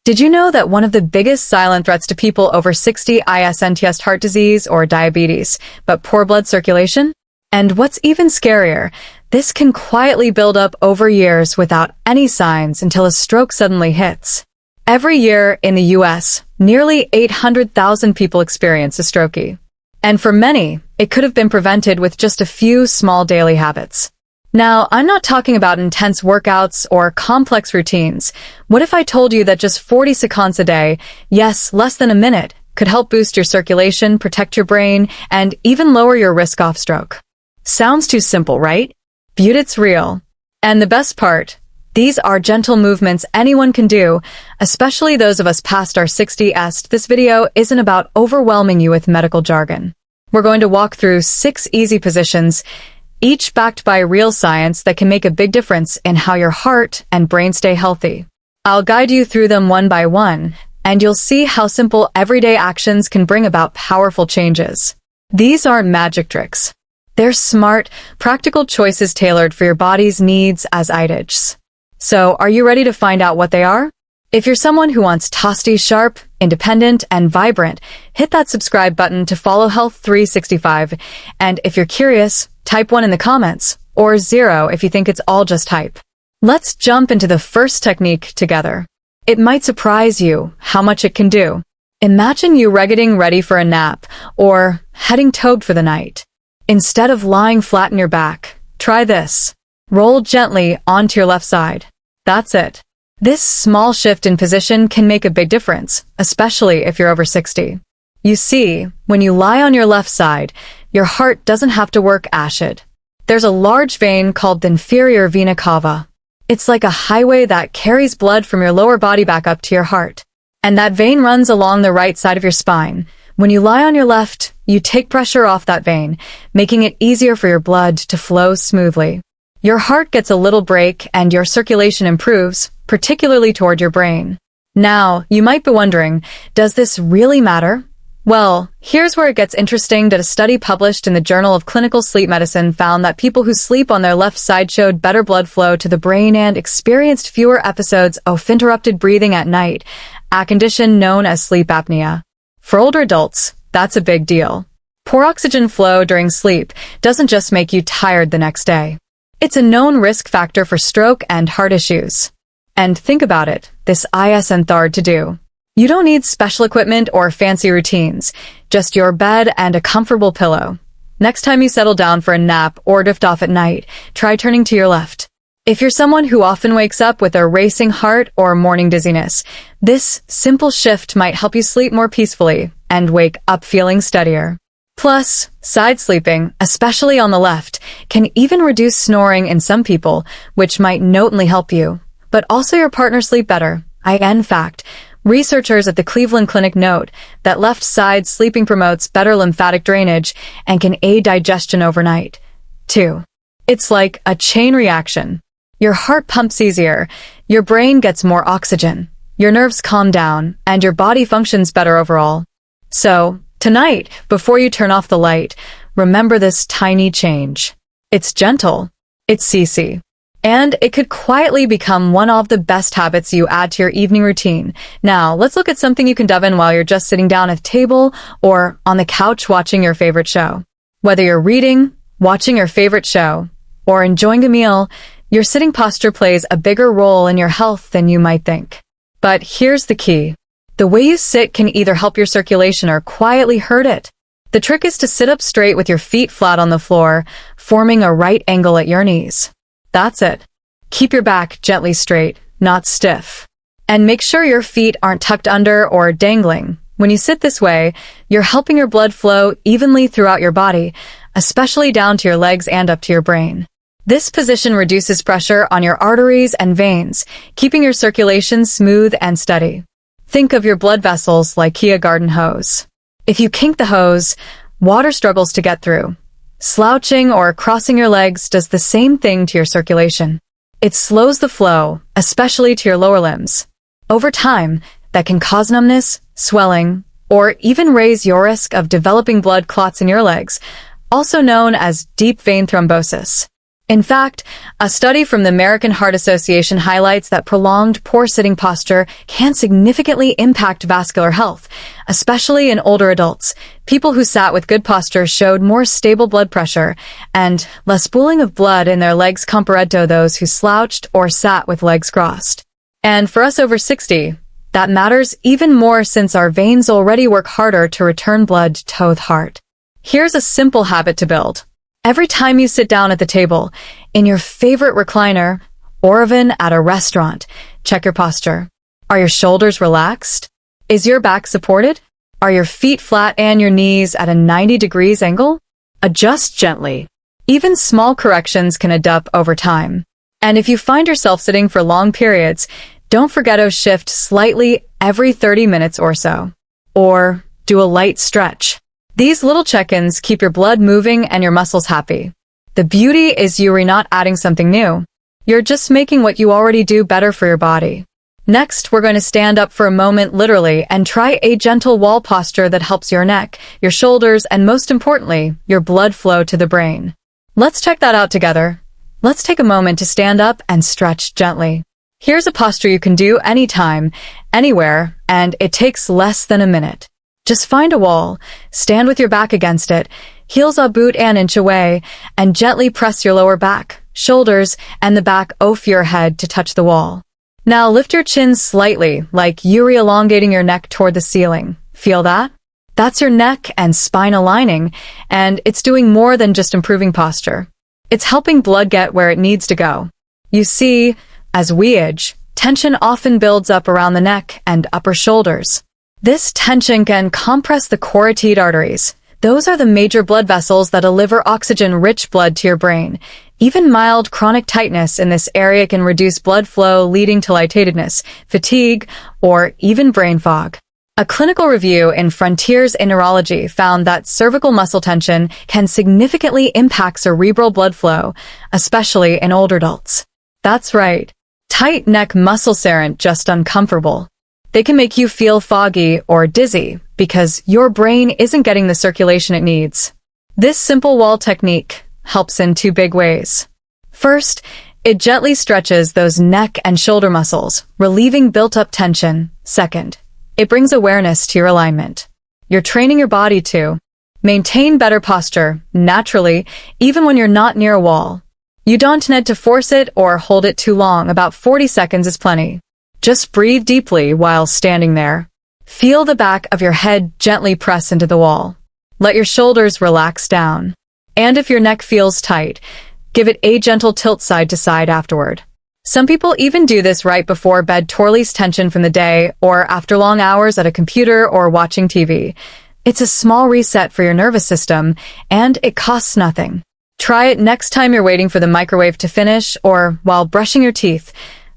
Did you know that one of the biggest silent threats to people over 60 isn't heart disease or diabetes, but poor blood circulation? And what's even scarier, this can quietly build up over years without any signs until a stroke suddenly hits. Every year in the US, nearly 800,000 people experience a stroke. And for many, it could have been prevented with just a few small daily habits. Now, I'm not talking about intense workouts or complex routines. What if I told you that just 40 seconds a day, yes, less than a minute, could help boost your circulation, protect your brain, and even lower your risk of stroke? Sounds too simple, right? But it's real. And the best part, these are gentle movements anyone can do, especially those of us past our 60s. This video isn't about overwhelming you with medical jargon. We're going to walk through 6 easy positions, each backed by real science that can make a big difference in how your heart and brain stay healthy. I'll guide you through them one by one, and you'll see how simple everyday actions can bring about powerful changes. These aren't magic tricks. They're smart, practical choices tailored for your body's needs as age. So, are you ready to find out what they are? If you're someone who wants to stay sharp, independent, and vibrant, hit that subscribe button to follow Health 365. And if you're curious, type 1 in the comments, or 0 if you think it's all just hype. Let's jump into the first technique together. It might surprise you how much it can do. Imagine you getting ready for a nap, or heading to bed for the night. Instead of lying flat on your back, try this. Roll gently onto your left side. That's it. This small shift in position can make a big difference, especially if you're over 60. You see, when you lie on your left side, your heart doesn't have to work acid. There's a large vein called the inferior vena cava. It's like a highway that carries blood from your lower body back up to your heart. And that vein runs along the right side of your spine. When you lie on your left, you take pressure off that vein, making it easier for your blood to flow smoothly. Your heart gets a little break and your circulation improves, particularly toward your brain. Now, you might be wondering, does this really matter? Well, here's where it gets interesting. That a study published in the Journal of Clinical Sleep Medicine found that people who sleep on their left side showed better blood flow to the brain and experienced fewer episodes of interrupted breathing at night, a condition known as sleep apnea. For older adults, that's a big deal. Poor oxygen flow during sleep doesn't just make you tired the next day. It's a known risk factor for stroke and heart issues. And think about it, this isn't hard to do. You don't need special equipment or fancy routines, just your bed and a comfortable pillow. Next time you settle down for a nap or drift off at night, try turning to your left. If you're someone who often wakes up with a racing heart or morning dizziness, this simple shift might help you sleep more peacefully and wake up feeling steadier. Plus, side sleeping, especially on the left, can even reduce snoring in some people, which might not only help you, but also your partner sleep better. In fact, researchers at the Cleveland Clinic note that left side sleeping promotes better lymphatic drainage and can aid digestion overnight, too. It's like a chain reaction. Your heart pumps easier, your brain gets more oxygen, your nerves calm down, and your body functions better overall. So, tonight, before you turn off the light, remember this tiny change. It's gentle, it's easy, and it could quietly become one of the best habits you add to your evening routine. Now, let's look at something you can dive in while you're just sitting down at the table or on the couch watching your favorite show. Whether you're reading, watching your favorite show, or enjoying a meal, your sitting posture plays a bigger role in your health than you might think. But here's the key. The way you sit can either help your circulation or quietly hurt it. The trick is to sit up straight with your feet flat on the floor, forming a right angle at your knees. That's it. Keep your back gently straight, not stiff. And make sure your feet aren't tucked under or dangling. When you sit this way, you're helping your blood flow evenly throughout your body, especially down to your legs and up to your brain. This position reduces pressure on your arteries and veins, keeping your circulation smooth and steady. Think of your blood vessels like a garden hose. If you kink the hose, water struggles to get through. Slouching or crossing your legs does the same thing to your circulation. It slows the flow, especially to your lower limbs. Over time, that can cause numbness, swelling, or even raise your risk of developing blood clots in your legs, also known as deep vein thrombosis. In fact, a study from the American Heart Association highlights that prolonged poor sitting posture can significantly impact vascular health, especially in older adults. People who sat with good posture showed more stable blood pressure and less pooling of blood in their legs compared to those who slouched or sat with legs crossed. And for us over 60, that matters even more since our veins already work harder to return blood to the heart. Here's a simple habit to build. Every time you sit down at the table, in your favorite recliner, or even at a restaurant, check your posture. Are your shoulders relaxed? Is your back supported? Are your feet flat and your knees at a 90 degrees angle? Adjust gently. Even small corrections can add up over time. And if you find yourself sitting for long periods, don't forget to shift slightly every 30 minutes or so. Or do a light stretch. These little check-ins keep your blood moving and your muscles happy. The beauty is you're not adding something new. You're just making what you already do better for your body. Next, we're going to stand up for a moment literally and try a gentle wall posture that helps your neck, your shoulders, and most importantly, your blood flow to the brain. Let's check that out together. Let's take a moment to stand up and stretch gently. Here's a posture you can do anytime, anywhere, and it takes less than a minute. Just find a wall, stand with your back against it, heels up boot an inch away, and gently press your lower back, shoulders, and the back of your head to touch the wall. Now lift your chin slightly, like you're elongating your neck toward the ceiling. Feel that? That's your neck and spine aligning, and it's doing more than just improving posture. It's helping blood get where it needs to go. You see, as we age, tension often builds up around the neck and upper shoulders. This tension can compress the carotid arteries. Those are the major blood vessels that deliver oxygen-rich blood to your brain. Even mild chronic tightness in this area can reduce blood flow, leading to lightheadedness, fatigue, or even brain fog. A clinical review in Frontiers in Neurology found that cervical muscle tension can significantly impact cerebral blood flow, especially in older adults. That's right. Tight neck muscles aren't just uncomfortable. They can make you feel foggy or dizzy because your brain isn't getting the circulation it needs. This simple wall technique helps in two big ways. First, it gently stretches those neck and shoulder muscles, relieving built-up tension. Second, it brings awareness to your alignment. You're training your body to maintain better posture naturally, even when you're not near a wall. You don't need to force it or hold it too long. About 40 seconds is plenty. Just breathe deeply while standing there. Feel the back of your head gently press into the wall. Let your shoulders relax down. And if your neck feels tight, give it a gentle tilt side to side afterward. Some people even do this right before bed to release tension from the day or after long hours at a computer or watching TV. It's a small reset for your nervous system, and it costs nothing. Try it next time you're waiting for the microwave to finish or while brushing your teeth.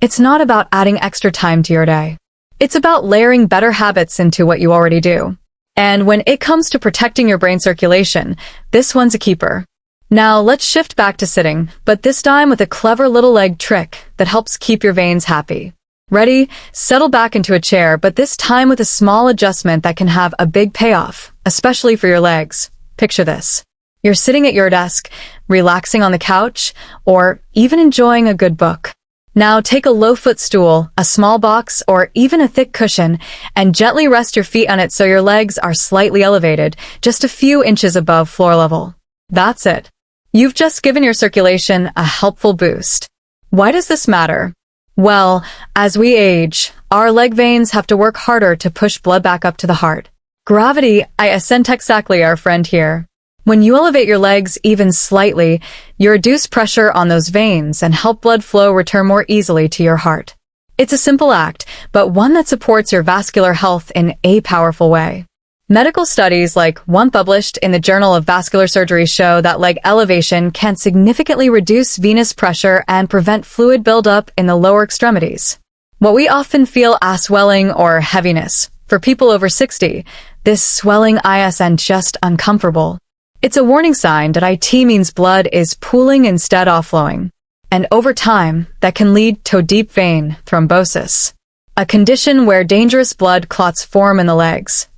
It's not about adding extra time to your day. It's about layering better habits into what you already do. And when it comes to protecting your brain circulation, this one's a keeper. Now let's shift back to sitting, but this time with a clever little leg trick that helps keep your veins happy. Ready? Settle back into a chair, but this time with a small adjustment that can have a big payoff, especially for your legs. Picture this. You're sitting at your desk, relaxing on the couch, or even enjoying a good book. Now take a low footstool, a small box, or even a thick cushion, and gently rest your feet on it so your legs are slightly elevated, just a few inches above floor level. That's it. You've just given your circulation a helpful boost. Why does this matter? Well, as we age, our leg veins have to work harder to push blood back up to the heart. Gravity isn't exactly our friend here. When you elevate your legs even slightly, you reduce pressure on those veins and help blood flow return more easily to your heart. It's a simple act, but one that supports your vascular health in a powerful way. Medical studies like one published in the Journal of Vascular Surgery show that leg elevation can significantly reduce venous pressure and prevent fluid buildup in the lower extremities. What we often feel as swelling or heaviness, for people over 60, this swelling isn't just uncomfortable. It's a warning sign that it means blood is pooling instead of flowing. And over time, that can lead to deep vein thrombosis, a condition where dangerous blood clots form in the legs.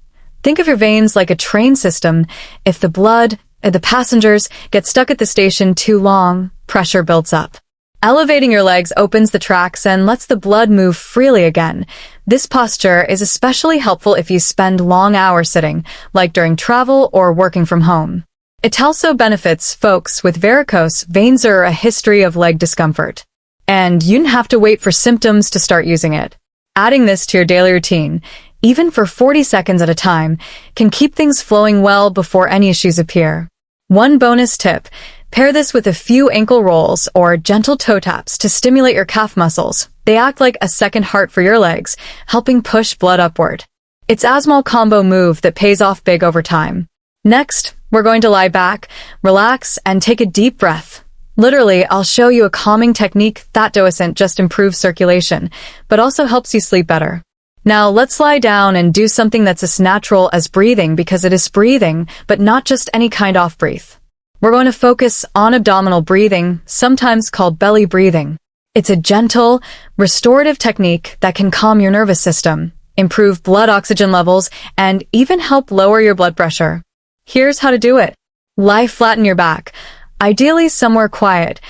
Think of your veins like a train system. If the blood If the passengers get stuck at the station too long, pressure builds up. Elevating your legs opens the tracks and lets the blood move freely again. This posture is especially helpful if you spend long hours sitting, like during travel or working from home. It also benefits folks with varicose veins or a history of leg discomfort. And you don't have to wait for symptoms to start using it. Adding this to your daily routine, even for 40 seconds at a time, can keep things flowing well before any issues appear. One bonus tip: pair this with a few ankle rolls or gentle toe taps to stimulate your calf muscles. They act like a second heart for your legs, helping push blood upward. It's a small combo move that pays off big over time. Next, we're going to lie back, relax, and take a deep breath. Literally, I'll show you a calming technique that doesn't just improve circulation, but also helps you sleep better. Now, let's lie down and do something that's as natural as breathing, because it is breathing, but not just any kind of breath. We're going to focus on abdominal breathing, sometimes called belly breathing. It's a gentle, restorative technique that can calm your nervous system, improve blood oxygen levels, and even help lower your blood pressure. Here's how to do it. Lie flat on your back, ideally somewhere quiet.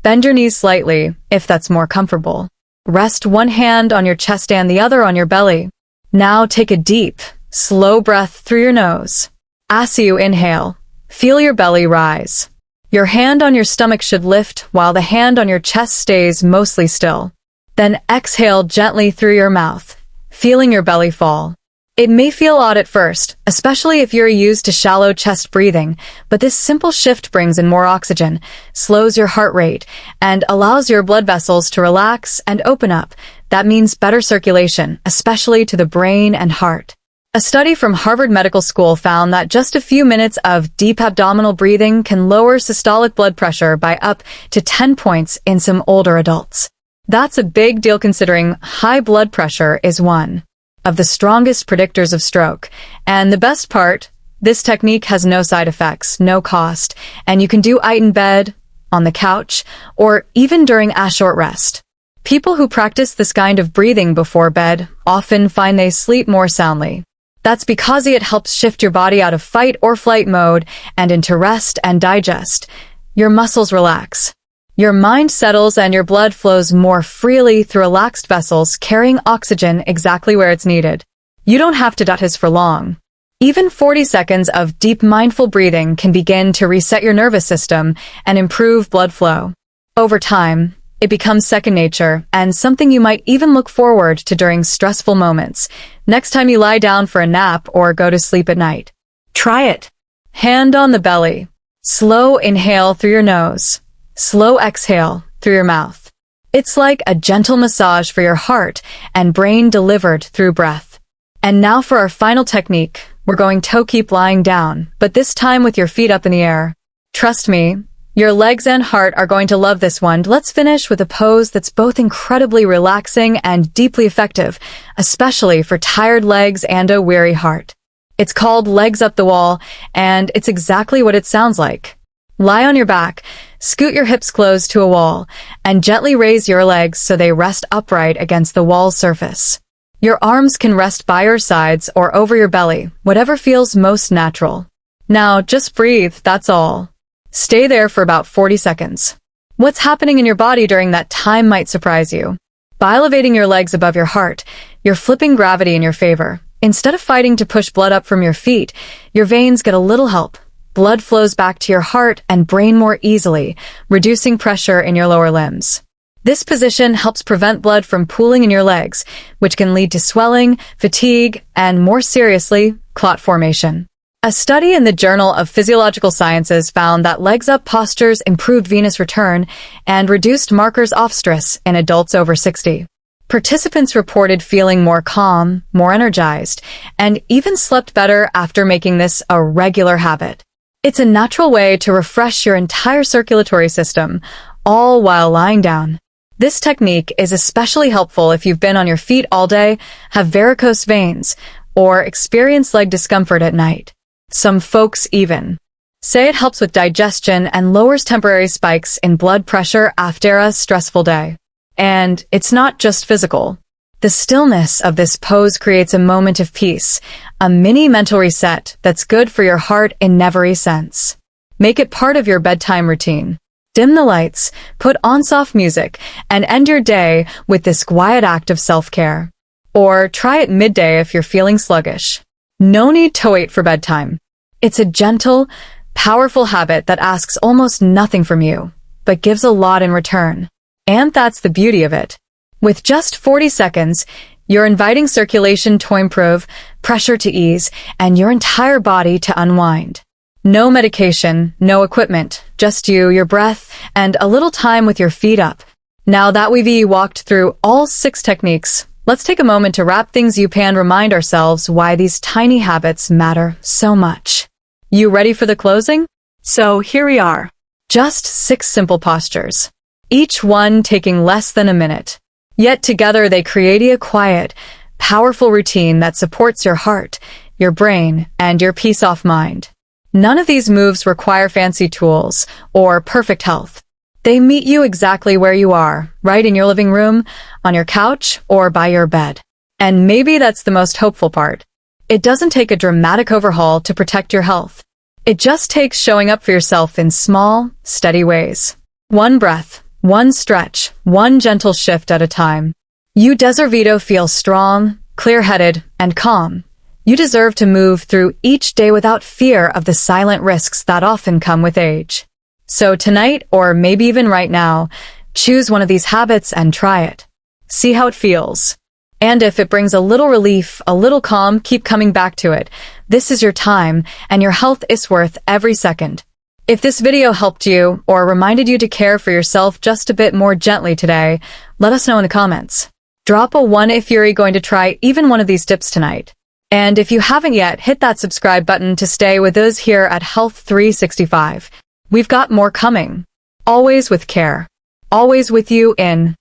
Bend your knees slightly, if that's more comfortable. Rest one hand on your chest and the other on your belly. Now take a deep, slow breath through your nose. As you inhale, feel your belly rise. Your hand on your stomach should lift while the hand on your chest stays mostly still. Then exhale gently through your mouth, feeling your belly fall. It may feel odd at first, especially if you're used to shallow chest breathing, but this simple shift brings in more oxygen, slows your heart rate, and allows your blood vessels to relax and open up. That means better circulation, especially to the brain and heart. A study from Harvard Medical School found that just a few minutes of deep abdominal breathing can lower systolic blood pressure by up to 10 points in some older adults. That's a big deal considering high blood pressure is one of the strongest predictors of stroke. And the best part, this technique has no side effects, no cost, and you can do it in bed, on the couch, or even during a short rest. People who practice this kind of breathing before bed often find they sleep more soundly. That's because it helps shift your body out of fight or flight mode and into rest and digest. Your muscles relax. Your mind settles and your blood flows more freely through relaxed vessels, carrying oxygen exactly where it's needed. You don't have to do this for long. Even 40 seconds of deep mindful breathing can begin to reset your nervous system and improve blood flow. Over time, it becomes second nature and something you might even look forward to during stressful moments. Next time you lie down for a nap or go to sleep at night, try it. Hand on the belly. Slow inhale through your nose. Slow exhale through your mouth. It's like a gentle massage for your heart and brain delivered through breath. And now for our final technique, we're going to keep lying down, but this time with your feet up in the air. Trust me, your legs and heart are going to love this one. Let's finish with a pose that's both incredibly relaxing and deeply effective, especially for tired legs and a weary heart. It's called legs up the wall, and it's exactly what it sounds like. Lie on your back, scoot your hips close to a wall, and gently raise your legs so they rest upright against the wall's surface. Your arms can rest by your sides or over your belly, whatever feels most natural. Now, just breathe, that's all. Stay there for about 40 seconds. What's happening in your body during that time might surprise you. By elevating your legs above your heart, you're flipping gravity in your favor. Instead of fighting to push blood up from your feet, your veins get a little help. Blood flows back to your heart and brain more easily, reducing pressure in your lower limbs. This position helps prevent blood from pooling in your legs, which can lead to swelling, fatigue, and more seriously, clot formation. A study in the Journal of Physiological Sciences found that legs-up postures improved venous return and reduced markers of stress in adults over 60. Participants reported feeling more calm, more energized, and even slept better after making this a regular habit. It's a natural way to refresh your entire circulatory system, all while lying down. This technique is especially helpful if you've been on your feet all day, have varicose veins, or experience leg discomfort at night. Some folks even say it helps with digestion and lowers temporary spikes in blood pressure after a stressful day. And it's not just physical. The stillness of this pose creates a moment of peace, a mini mental reset that's good for your heart in every sense. Make it part of your bedtime routine. Dim the lights, put on soft music, and end your day with this quiet act of self-care. Or try it midday if you're feeling sluggish. No need to wait for bedtime. It's a gentle, powerful habit that asks almost nothing from you, but gives a lot in return. And that's the beauty of it. With just 40 seconds, you're inviting circulation to improve, pressure to ease, and your entire body to unwind. No medication, no equipment, just you, your breath, and a little time with your feet up. Now that we've walked through all 6 techniques, let's take a moment to wrap things up and remind ourselves why these tiny habits matter so much. You ready for the closing? So here we are. Just 6 simple postures, each one taking less than a minute. Yet together they create a quiet, powerful routine that supports your heart, your brain, and your peace of mind. None of these moves require fancy tools or perfect health. They meet you exactly where you are, right in your living room, on your couch, or by your bed. And maybe that's the most hopeful part. It doesn't take a dramatic overhaul to protect your health. It just takes showing up for yourself in small, steady ways. One breath, one stretch, one gentle shift at a time. You deserve to feel strong, clear-headed, and calm. You deserve to move through each day without fear of the silent risks that often come with age. So tonight, or maybe even right now, choose one of these habits and try it. See how it feels. And if it brings a little relief, a little calm, keep coming back to it. This is your time, and your health is worth every second. If this video helped you, or reminded you to care for yourself just a bit more gently today, let us know in the comments. Drop a 1 if you're going to try even one of these tips tonight. And if you haven't yet, hit that subscribe button to stay with us here at Health 365. We've got more coming. Always with care. Always with you in